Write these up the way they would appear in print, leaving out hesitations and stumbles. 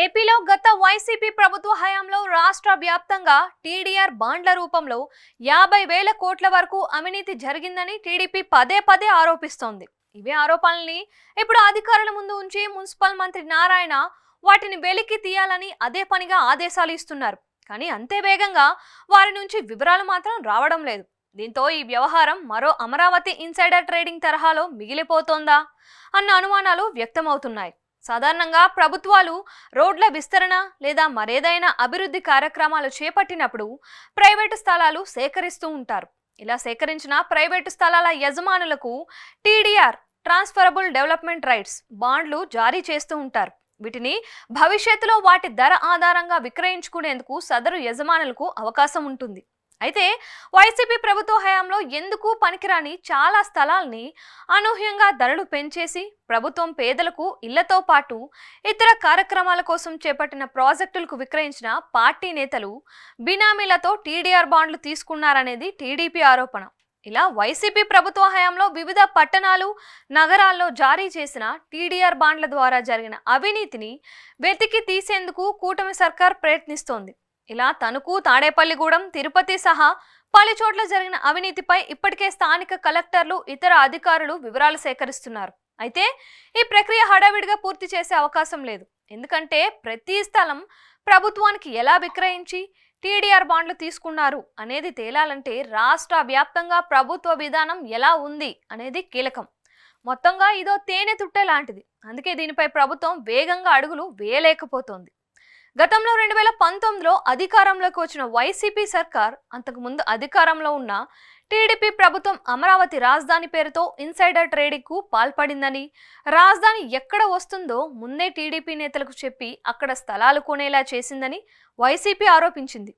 ఏపీలో గత వైసీపీ ప్రభుత్వ హయాంలో రాష్ట్ర వ్యాప్తంగా టీడీఆర్ బాండ్ల రూపంలో 50,000 కోట్ల వరకు అవినీతి జరిగిందని టీడీపీ పదే పదే ఆరోపిస్తోంది. ఇవే ఆరోపణల్ని ఇప్పుడు అధికారుల ముందు ఉంచి మున్సిపల్ మంత్రి నారాయణ వాటిని వెలికి తీయాలని అదే పనిగా ఆదేశాలు ఇస్తున్నారు. కానీ అంతే వేగంగా వారి నుంచి వివరాలు మాత్రం రావడం లేదు. దీంతో ఈ వ్యవహారం మరో అమరావతి ఇన్సైడర్ ట్రేడింగ్ తరహాలో మిగిలిపోతోందా అన్న అనుమానాలు వ్యక్తమవుతున్నాయి. సాధారణంగా ప్రభుత్వాలు రోడ్ల విస్తరణ లేదా మరేదైనా అభివృద్ధి కార్యక్రమాలు చేపట్టినప్పుడు ప్రైవేటు స్థలాలు సేకరిస్తూ ఉంటారు. ఇలా సేకరించిన ప్రైవేటు స్థలాల యజమానులకు టీడీఆర్ ట్రాన్స్ఫరబుల్ డెవలప్మెంట్ రైట్స్ బాండ్లు జారీ చేస్తూ ఉంటారు. వీటిని భవిష్యత్తులో వాటి ధర ఆధారంగా విక్రయించుకునేందుకు సదరు యజమానులకు అవకాశం ఉంటుంది. అయితే వైసీపీ ప్రభుత్వ హయాంలో ఎందుకు పనికిరాని చాలా స్థలాల్ని అనూహ్యంగా ధరలు పెంచేసి ప్రభుత్వం పేదలకు ఇళ్లతో పాటు ఇతర కార్యక్రమాల కోసం చేపట్టిన ప్రాజెక్టులకు విక్రయించిన పార్టీ నేతలు బినామీలతో టీడీఆర్ బాండ్లు తీసుకున్నారనేది టీడీపీ ఆరోపణ. ఇలా వైసీపీ ప్రభుత్వ హయాంలో వివిధ పట్టణాలు నగరాల్లో జారీ చేసిన టీడీఆర్ బాండ్ల ద్వారా జరిగిన అవినీతిని వెతికి తీసేందుకు కూటమి సర్కార్ ప్రయత్నిస్తోంది. ఇలా తణుకు, తాడేపల్లిగూడెం, తిరుపతి సహా పలు చోట్ల జరిగిన అవినీతిపై ఇప్పటికే స్థానిక కలెక్టర్లు, ఇతర అధికారులు వివరాలు సేకరిస్తున్నారు. అయితే ఈ ప్రక్రియ హడావిడిగా పూర్తి చేసే అవకాశం లేదు. ఎందుకంటే ప్రతి స్థలం ప్రభుత్వానికి ఎలా విక్రయించి టీడీఆర్ బాండ్లు తీసుకున్నారు అనేది తేలాలంటే రాష్ట్ర వ్యాప్తంగా ప్రభుత్వ విధానం ఎలా ఉంది అనేది కీలకం. మొత్తంగా ఇదో తేనె తుట్టె లాంటిది. అందుకే దీనిపై ప్రభుత్వం వేగంగా అడుగులు వేయలేకపోతోంది. గతంలో 2019లో అధికారంలోకి వచ్చిన వైసీపీ సర్కార్ అంతకుముందు అధికారంలో ఉన్న టీడీపీ ప్రభుత్వం అమరావతి రాజధాని పేరుతో ఇన్సైడర్ ట్రేడింగ్ కు పాల్పడిందని, రాజధాని ఎక్కడ వస్తుందో ముందే టీడీపీ నేతలకు చెప్పి అక్కడ స్థలాలు కొనేలా చేసిందని వైసీపీ ఆరోపించింది.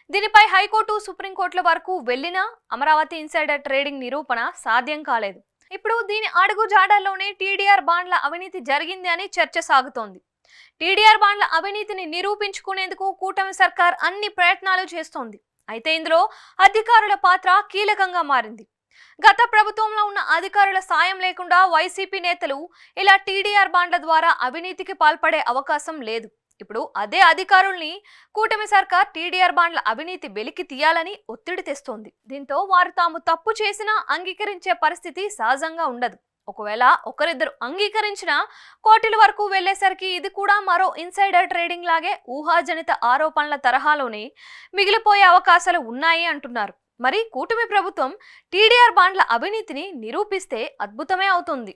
దీనిపై హైకోర్టు, సుప్రీంకోర్టుల వరకు వెళ్లినా అమరావతి ఇన్సైడర్ ట్రేడింగ్ నిరూపణ సాధ్యం కాలేదు. ఇప్పుడు దీని అడుగు జాడల్లోనే టీడీఆర్ బాండ్ల అవినీతి జరిగింది అని చర్చ సాగుతోంది. టీడీఆర్ బాండ్ల అవినీతిని నిరూపించుకునేందుకు కూటమి సర్కార్ అన్ని ప్రయత్నాలు చేస్తోంది. అయితే ఇందులో అధికారుల పాత్ర కీలకంగా మారింది. గత ప్రభుత్వంలో ఉన్న అధికారుల సాయం లేకుండా వైసీపీ నేతలు ఇలా టీడీఆర్ బాండ్ల ద్వారా అవినీతికి పాల్పడే అవకాశం లేదు. ఇప్పుడు అదే అధికారుల్ని కూటమి సర్కార్ టీడీఆర్ బాండ్ల అవినీతి వెలికి తీయాలని ఒత్తిడి తెస్తోంది. దీంతో వారు తాము తప్పు చేసినా అంగీకరించే పరిస్థితి సహజంగా ఉండదు. ఒకవేళ ఒకరిద్దరు అంగీకరించినా కోర్టుల వరకు వెళ్లేసరికి ఇది కూడా మరో ఇన్సైడర్ ట్రేడింగ్ లాగే ఊహాజనిత ఆరోపణల తరహాలోనే మిగిలిపోయే అవకాశాలు ఉన్నాయి అంటున్నారు. మరి కూటమి ప్రభుత్వం టీడీఆర్ బాండ్ల అవినీతిని నిరూపిస్తే అద్భుతమే అవుతుంది.